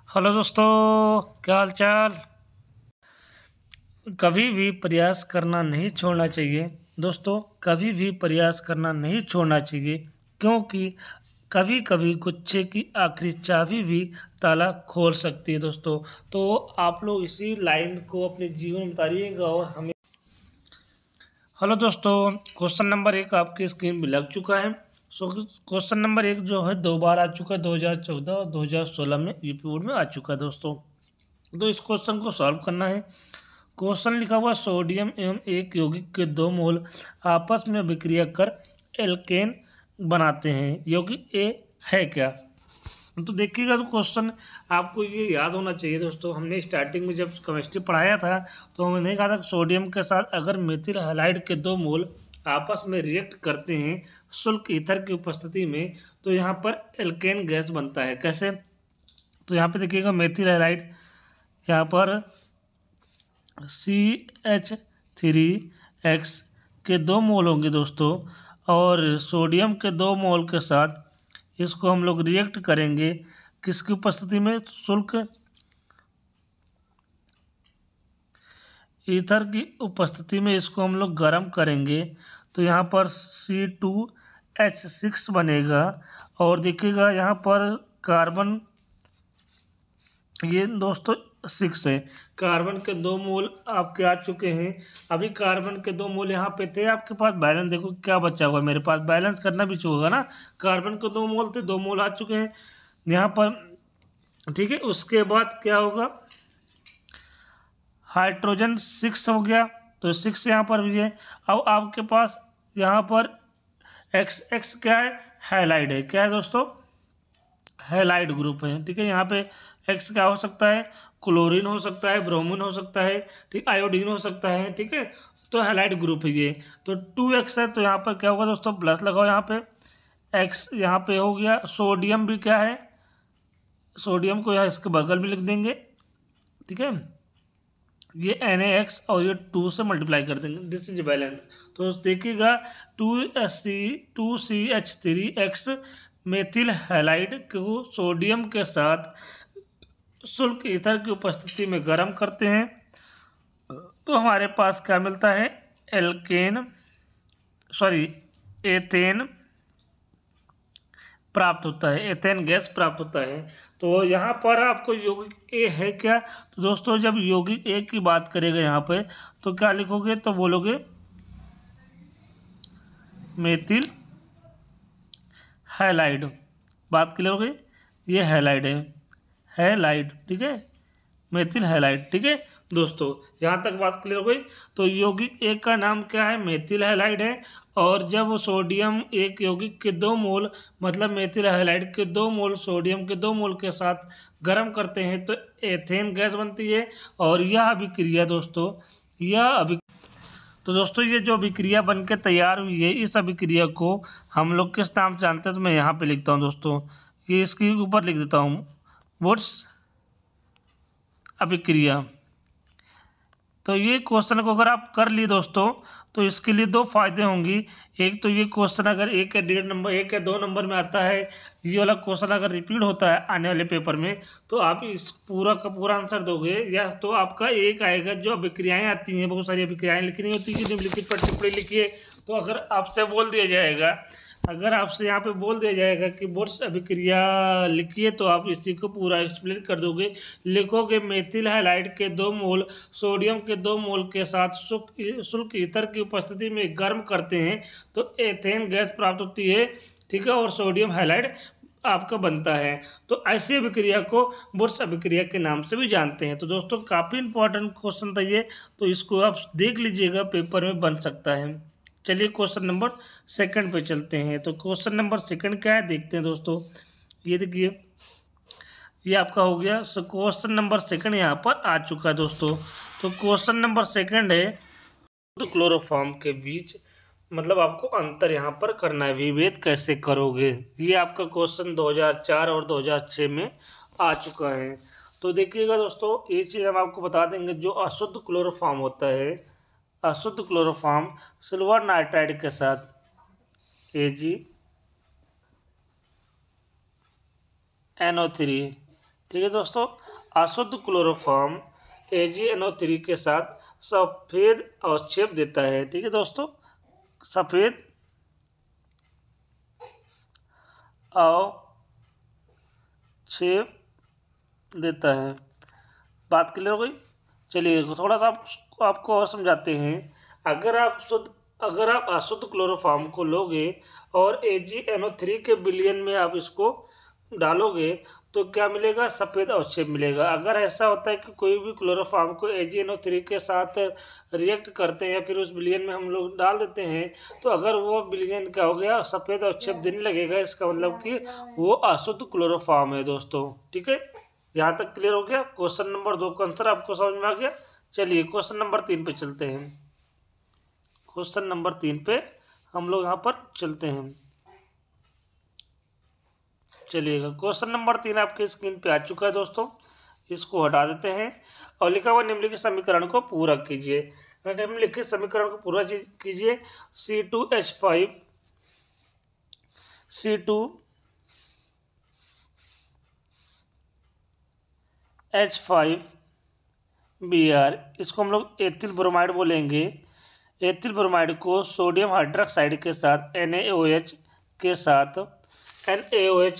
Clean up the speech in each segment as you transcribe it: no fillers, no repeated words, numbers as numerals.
Hello दोस्तों, क्या हाल चाल। कभी भी प्रयास करना नहीं छोड़ना चाहिए दोस्तों। कभी भी प्रयास करना नहीं छोड़ना चाहिए, क्योंकि कभी कभी गुच्छे की आखिरी चाबी भी ताला खोल सकती है दोस्तों। तो आप लोग इसी लाइन को अपने जीवन में उतारिएगा और हमें। हेलो दोस्तों, क्वेश्चन नंबर 1 आपकी स्क्रीन में लग चुका है। सो क्वेश्चन नंबर 1 जो है 2 बार आ चुका है, 2014 और 2016 में यूपी बोर्ड में आ चुका है दोस्तों। तो इस क्वेश्चन को सॉल्व करना है। क्वेश्चन लिखा हुआ सोडियम एवं एक यौगिक के 2 मोल आपस में विक्रिया कर एल्केन बनाते हैं। यौगिक ए है क्या? तो देखिएगा, तो क्वेश्चन आपको ये याद होना चाहिए दोस्तों। हमने स्टार्टिंग में जब केमिस्ट्री पढ़ाया था तो हमने कहा था सोडियम के साथ अगर मेथिल हैलाइड के 2 मोल आपस में रिएक्ट करते हैं शुष्क ईथर की उपस्थिति में, तो यहाँ पर एल्केन गैस बनता है। कैसे? तो यहाँ पे देखिएगा, मेथिल हैलाइड यहाँ पर CH3X के 2 मोल होंगे दोस्तों, और सोडियम के 2 मोल के साथ इसको हम लोग रिएक्ट करेंगे किसकी उपस्थिति में? शुष्क ईथर की उपस्थिति में इसको हम लोग गर्म करेंगे। तो यहाँ पर C2H6 बनेगा। और देखिएगा यहाँ पर कार्बन, ये दोस्तों 6 है। कार्बन के 2 मोल आपके आ चुके हैं। अभी कार्बन के 2 मोल यहाँ पे थे आपके पास। बैलेंस देखो क्या बचा हुआ है मेरे पास, बैलेंस करना भी होगा ना। कार्बन के 2 मोल थे, 2 मोल आ चुके हैं यहाँ पर। ठीक है, उसके बाद क्या होगा? हाइड्रोजन 6 हो गया, तो 6 यहाँ पर भी है। अब आपके पास यहाँ पर XX क्या है? हैलाइड है। क्या है दोस्तों? हैलाइड ग्रुप है। ठीक है, यहाँ पे X क्या हो सकता है? क्लोरीन हो सकता है, ब्रोमीन हो सकता है, ठीक, आयोडीन हो सकता है। ठीक है, तो हैलाइड ग्रुप है ये। तो 2X है, तो यहाँ पर क्या होगा दोस्तों? प्लस लगाओ यहाँ पे। X यहाँ पे हो गया। सोडियम भी क्या है? सोडियम को यहाँ इसके बगल में लिख देंगे। ठीक है, ये NaX और ये 2 से मल्टीप्लाई कर देंगे। This is balance. तो देखिएगा 2CH3X मेथिल हैलाइड को सोडियम के साथ शुष्क ईथर की उपस्थिति में गर्म करते हैं, तो हमारे पास क्या मिलता है? एथेन प्राप्त होता है। एथेन गैस प्राप्त होता है। तो यहाँ पर आपको यौगिक ए है क्या? तो दोस्तों जब यौगिक ए की बात करेगा यहाँ पे, तो क्या लिखोगे? तो बोलोगे मेथिल हैलाइड। बात क्लियर हो गई? ये हैलाइड है, हैलाइड। ठीक है, मेथिल हैलाइड। ठीक है दोस्तों, यहाँ तक बात क्लियर हो गई। तो यौगिक एक का नाम क्या है? मेथिल हैलाइड है। और जब सोडियम एक यौगिक के 2 मोल मतलब मेथिल हैलाइड के 2 मोल सोडियम के 2 मोल के साथ गर्म करते हैं तो एथेन गैस बनती है। और यह अभिक्रिया दोस्तों, तो दोस्तों ये जो अभिक्रिया बन के तैयार हुई है, इस अभिक्रिया को हम लोग किस नाम से जानते हैं? तो मैं यहाँ पे लिखता हूँ दोस्तों, ये इसके ऊपर लिख देता हूँ, वुड्स अभिक्रिया। तो ये क्वेश्चन को अगर आप कर लिए दोस्तों, तो इसके लिए 2 फायदे होंगी। एक तो ये क्वेश्चन अगर 1 या 2 नंबर में आता है, ये वाला क्वेश्चन अगर रिपीट होता है आने वाले पेपर में, तो आप इस पूरा का पूरा आंसर दोगे। या तो आपका एक आएगा जो अभिक्रियाएँ आती हैं, बहुत सारी अभिक्रियाएँ लिखनी होती है, निम्नलिखित पर टिप्पणी लिखिए। तो अगर आपसे बोल दिया जाएगा, अगर आपसे यहाँ पे बोल दिया जाएगा कि बोर्ड्स अभिक्रिया लिखिए, तो आप इसी को पूरा एक्सप्लेन कर दोगे। लिखोगे मेथिल हैलाइड के 2 मोल सोडियम के 2 मोल के साथ शुष्क ईथर की उपस्थिति में गर्म करते हैं तो एथेन गैस प्राप्त होती है। ठीक है, और सोडियम हैलाइड आपका बनता है। तो ऐसी अभिक्रिया को बोर्ड्स अभिक्रिया के नाम से भी जानते हैं। तो दोस्तों काफ़ी इंपॉर्टेंट क्वेश्चन था ये, तो इसको आप देख लीजिएगा, पेपर में बन सकता है। चलिए क्वेश्चन नंबर 2 पे चलते हैं। तो क्वेश्चन नंबर 2 क्या है देखते हैं दोस्तों। ये देखिए, ये आपका हो गया। सो क्वेश्चन नंबर 2 यहाँ पर आ चुका है दोस्तों। तो क्वेश्चन नंबर 2 है, तो क्लोरोफॉर्म के बीच मतलब आपको अंतर यहाँ पर करना है, विभेद कैसे करोगे। ये आपका क्वेश्चन 2004 और 2006 में आ चुका है। तो देखिएगा दोस्तों, ये चीज़ हम आपको बता देंगे। जो अशुद्ध क्लोरोफॉर्म होता है, अशुद्ध क्लोरोफॉर्म सिल्वर नाइट्राइड के साथ AgNO3 ठीक है दोस्तों। अशुद्ध क्लोरोफॉर्म AgNO3 के साथ सफ़ेद अवक्षेप देता है। ठीक है दोस्तों, सफ़ेद अवक्षेप देता है। बात क्लियर हो गई। चलिए थोड़ा सा आपको और समझाते हैं। अगर आप अशुद्ध क्लोरोफॉर्म को लोगे और AgNO3 के विलयन में आप इसको डालोगे तो क्या मिलेगा? सफ़ेद अवक्षेप मिलेगा। अगर ऐसा होता है कि कोई भी क्लोरोफॉर्म को AgNO3 के साथ रिएक्ट करते हैं या फिर उस विलयन में हम लोग डाल देते हैं तो अगर वो विलयन क्या हो गया, सफ़ेद अवक्षेप देने लगेगा, इसका मतलब कि वो अशुद्ध क्लोरोफॉर्म है दोस्तों। ठीक है, यहाँ तक क्लियर हो गया। क्वेश्चन नंबर 2 का आंसर आपको समझ में आ गया। चलिए क्वेश्चन नंबर 3 पे चलते हैं। क्वेश्चन नंबर 3 पे हम लोग यहाँ पर चलते हैं। चलिएगा, क्वेश्चन नंबर 3 आपके स्क्रीन पे आ चुका है दोस्तों। इसको हटा देते हैं और लिखा हुआ निम्नलिखित समीकरण को पूरा कीजिए। निम्नलिखित समीकरण को पूरा कीजिए। C2H5 Br, इसको हम लोग एथिल ब्रोमाइड बोलेंगे। एथिल ब्रोमाइड को सोडियम हाइड्रोक्साइड के साथ NaOH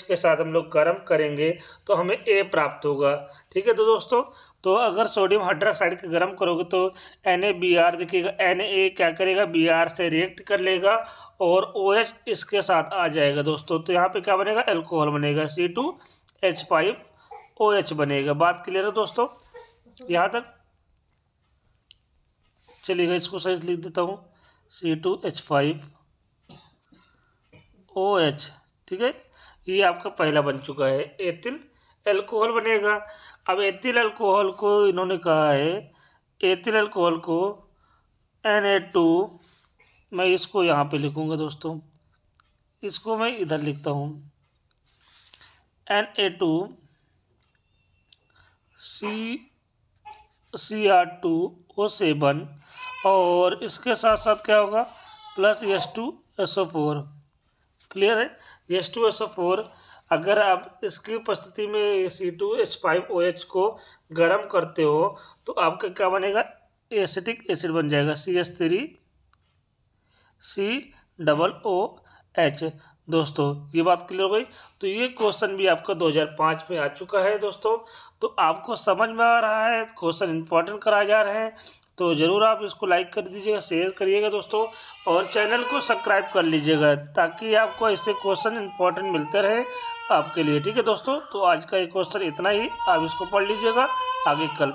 के साथ हम लोग गर्म करेंगे तो हमें A प्राप्त होगा। ठीक है तो दोस्तों, तो अगर सोडियम हाइड्रोक्साइड के गर्म करोगे तो NaBr दिखेगा। Na क्या करेगा? Br से रिएक्ट कर लेगा और OH इसके साथ आ जाएगा दोस्तों। तो यहाँ पे क्या बनेगा? एल्कोहल बनेगा, C2H5OH बनेगा। बात क्लियर है दोस्तों यहाँ तक? चलिएगा इसको सही लिख देता हूँ, C2H5OH। ठीक है, ये आपका पहला बन चुका है। एथिल अल्कोहल बनेगा। अब एथिल अल्कोहल को इन्होंने कहा है, एथिल अल्कोहल को Na2, मैं इसको यहाँ पे लिखूँगा दोस्तों, इसको मैं इधर लिखता हूँ, Na2Cr2O7 और इसके साथ साथ क्या होगा? Plus H2SO4। क्लियर है? H2SO4 अगर आप इसकी उपस्थिति में C2H5OH को गर्म करते हो तो आपका क्या बनेगा? एसिटिक एसिड बन जाएगा, CH3COOH। दोस्तों ये बात क्लियर हो गई। तो ये क्वेश्चन भी आपका 2005 में आ चुका है दोस्तों। तो आपको समझ में आ रहा है, क्वेश्चन इंपॉर्टेंट कराए जा रहे हैं, तो ज़रूर आप इसको लाइक कर दीजिएगा, शेयर करिएगा दोस्तों, और चैनल को सब्सक्राइब कर लीजिएगा ताकि आपको ऐसे क्वेश्चन इंपॉर्टेंट मिलते रहे आपके लिए। ठीक है दोस्तों, तो आज का ये क्वेश्चन इतना ही, आप इसको पढ़ लीजिएगा, आगे कल